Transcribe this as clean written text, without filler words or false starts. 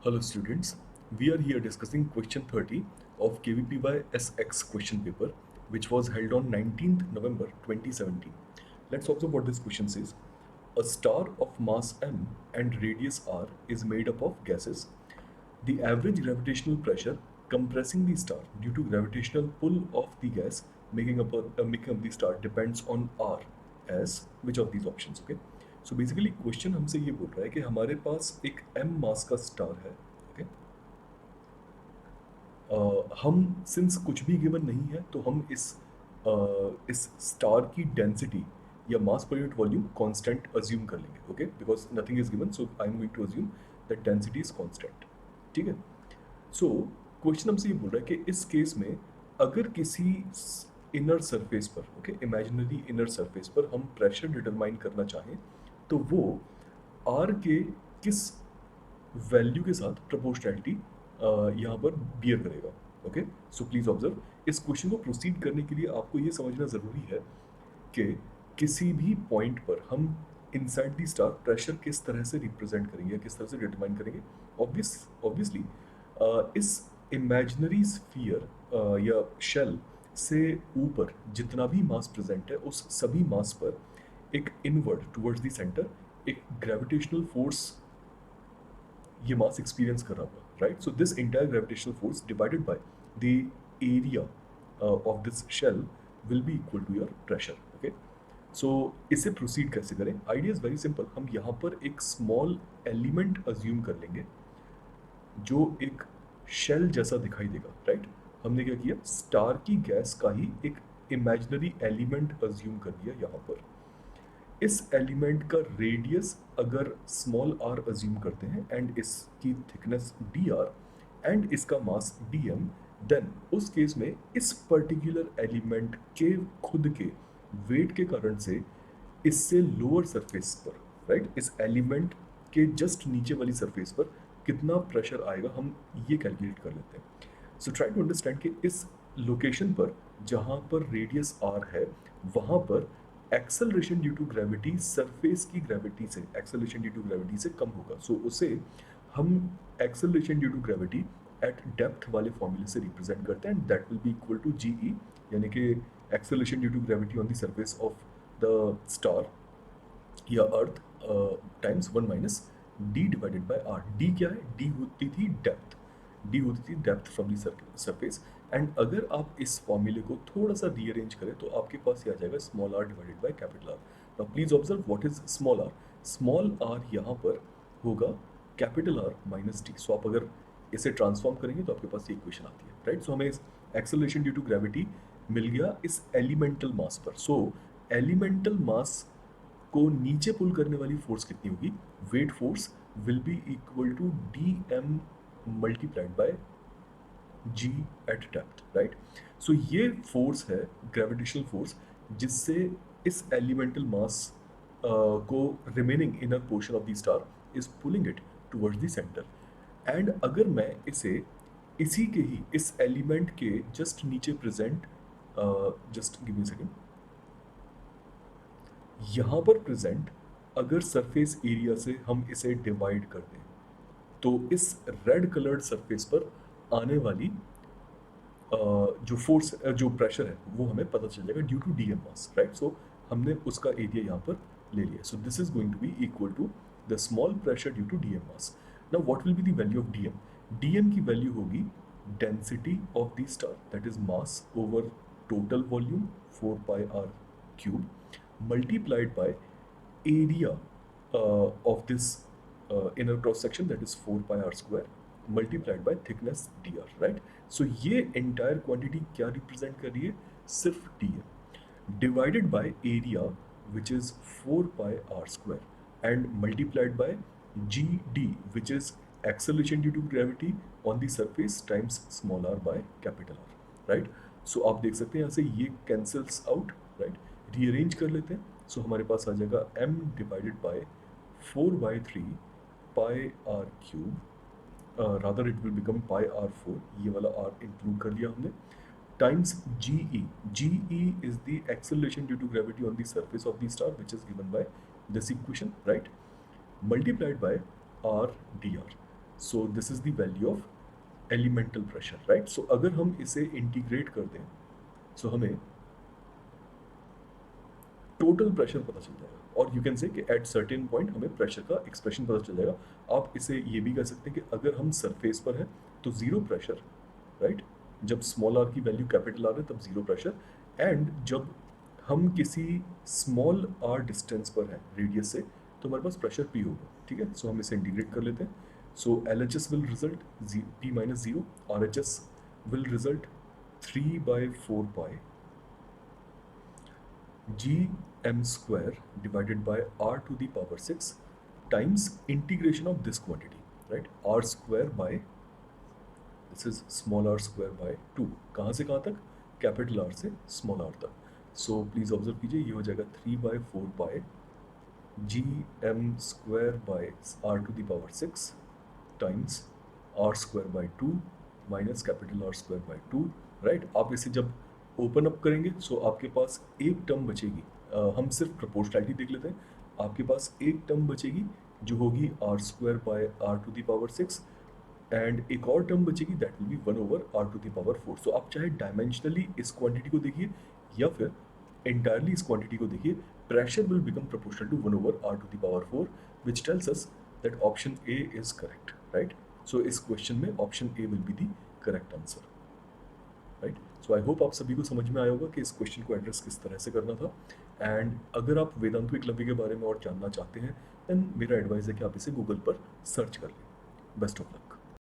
Hello students, we are here discussing question 30 of KVPY SX question paper which was held on 19th November 2017. Let's observe what this question says. A star of mass m and radius r is made up of gases. The average gravitational pressure compressing the star due to gravitational pull of the gas making up the star depends on r as which of these options, okay? So basically question हमसे ये बोल रहा है कि हमारे पास एक m मास का star है, ओके? हम सिंस कुछ भी गिवन नहीं है तो हम इस स्टार की डेंसिटी या मास per unit volume constant assume कर लेंगे, okay? Because nothing is given, so I am going to assume that density is constant, ठीक है? सो क्वेश्चन हमसे ये बोल रहा है कि इस केस में अगर किसी इनर सरफेस पर, ओके, इमेजिनरी इनर सरफेस पर हम प्रेशर डिटरमाइन करना चाहें तो वो आर के किस वैल्यू के साथ प्रोपोर्शनैलिटी यहाँ पर बियर करेगा, ओके? सो प्लीज ऑब्जर्व, इस क्वेश्चन को प्रोसीड करने के लिए आपको ये समझना ज़रूरी है कि किसी भी पॉइंट पर हम इनसाइड द स्टार प्रेशर किस तरह से रिप्रेजेंट करेंगे या किस तरह से डिटरमाइन करेंगे। ऑब्वियसली इस इमेजिनरी स्फीयर या शेल से ऊपर जितना भी मास प्रेजेंट है उस सभी मास पर एक इनवर्ड टुवर्ड्स द सेंटर एक ग्रेविटेशनल फोर्स ये मास एक्सपीरियंस कर रहा होगा, right? So this entire gravitational force divided by the area of this shell will be equal to your pressure, okay? So इसे प्रोसीड कैसे करें? Idea is very simple. हम यहाँ पर एक स्मॉल एलिमेंट अज्यूम कर लेंगे जो एक शेल जैसा दिखाई देगा, राइट? हमने क्या किया, स्टार की गैस का ही एक इमेजिनरी एलिमेंट अज्यूम कर लिया यहाँ पर। इस एलिमेंट का रेडियस अगर स्मॉल आर अज्यूम करते हैं एंड इसकी थिकनेस डी आर एंड इसका मास डी एम, देन उस केस में इस पर्टिकुलर एलिमेंट के खुद के वेट के कारण से इससे लोअर सरफेस पर, राइट, इस एलिमेंट के जस्ट नीचे वाली सरफेस पर कितना प्रेशर आएगा हम ये कैलकुलेट कर लेते हैं। सो ट्राई टू अंडरस्टैंड कि इस लोकेशन पर जहाँ पर रेडियस आर है वहाँ पर acceleration due to gravity surface की ग्रेविटी से, एक्सेलरेशन ड्यू टू ग्रेविटी से कम होगा। सो उसे हम acceleration due to gravity at depth वाले फॉर्मूले से रिप्रेजेंट करते हैं, that will be equal to G E, यानी कि acceleration due to gravity on the surface of the star या earth times 1 minus d divided by R. D क्या है? डी होती थी डेप्थ, डी होती थी depth from the surface. And अगर आप इस फॉर्मूले को थोड़ा सा रीअरेंज करें तो आपके पास ये आ जाएगा small r divided by capital r. Now please observe what is small r. Small r यहाँ पर होगा capital r minus t. So आप अगर इसे ट्रांसफॉर्म करेंगे तो आपके पास ये इक्वेशन आती है, राइट? सो हमें एक्सेलरेशन ड्यू टू ग्रेविटी मिल गया इस एलिमेंटल मास पर। सो एलिमेंटल मास को नीचे पुल करने वाली फोर्स कितनी होगी? Weight force will be equal to d m multiplied by g at depth, right? So ये फोर्स है ग्रेविटेशनल फोर्स जिससे इस एलिमेंटल मास को remaining inner portion of the star is pulling it towards the centre. And अगर मैं इसे इसी के ही इस एलिमेंट के जस्ट नीचे present, just give me second, यहाँ पर प्रेजेंट अगर सरफेस एरिया से हम इसे डिवाइड कर दें तो इस रेड कलर्ड सरफेस पर आने वाली जो फोर्स, जो प्रेशर है वो हमें पता चल जाएगा due to d m mass, right? So हमने उसका एरिया यहाँ पर ले लिया। So this is going to be equal to the small pressure due to d m mass. Now what will be the value of d m? D m की value होगी density of the star, that is mass over total volume 4 pi R cube multiplied by area of this inner cross section, that is 4 pi r square multiplied by thickness dr, right? So ये entire quantity क्या represent कर रही है? सिर्फ dm divided by area which is 4 pi r square and multiplied by gd which is acceleration due to gravity on the surface times small r by capital R, right? So आप देख सकते हैं यहाँ से ये cancels out, right? रीअरेंज कर लेते हैं। सो हमारे पास आ जाएगा m divided by 4/3 pi R cube, rather it will become pi R 4, ये वाला r इंक्लूड कर लिया हमने, times G E. G E is the acceleration due to gravity on the surface of the star which is given by this equation, right? Multiplied by R d R. So this is the value of elemental pressure, right. सो अगर हम इसे integrate कर दें सो हमें total pressure पता चल जाएगा, और यू कैन से कि एट सर्टेन पॉइंट हमें प्रेशर का एक्सप्रेशन पता चल जाएगा। आप इसे ये भी कह सकते हैं कि अगर हम सरफेस पर हैं तो जीरो प्रेशर, राइट। जब स्मॉल आर की वैल्यू कैपिटल आर है तब जीरो प्रेशर, एंड जब हम किसी स्मॉल आर डिस्टेंस पर हैं रेडियस से तो हमारे पास प्रेशर पी होगा, ठीक है। सो हम इसे इंटीग्रेट कर लेते हैं। So L H S will result P minus zero, R H S will result 3/4 pi g m square divided by r to the power 6 times integration of this quantity, right? R square by, this is small r square by 2, कहाँ से कहाँ तक, capital R से small r तक। So please observe कीजिए, ये हो जाएगा 3/4 pi G M square by are to the power 6 times R square by 2 minus capital R square by 2, right. आप इसे जब ओपन अप करेंगे सो आपके पास एक टर्म बचेगी, हम सिर्फ प्रोपोर्शनैलिटी देख लेते हैं। आपके पास एक टर्म बचेगी जो होगी r square by are to the power 6, and एक और टर्म बचेगी that will be 1/r to the power 4। So आप चाहे डायमेंशनली इस क्वांटिटी को देखिए या फिर entirely इस क्वांटिटी को देखिए, pressure will become proportional to 1/r to the power 4, which tells us that option A is correct, right? So इस क्वेश्चन में option A will be the correct answer, right? So I hope आप सभी को समझ में आया होगा कि इस क्वेश्चन को एड्रेस किस तरह से करना था। एंड अगर आप वेदांतु एकलव्य के बारे में और जानना चाहते हैं देन मेरा एडवाइस है कि आप इसे गूगल पर सर्च कर लें। Best of luck.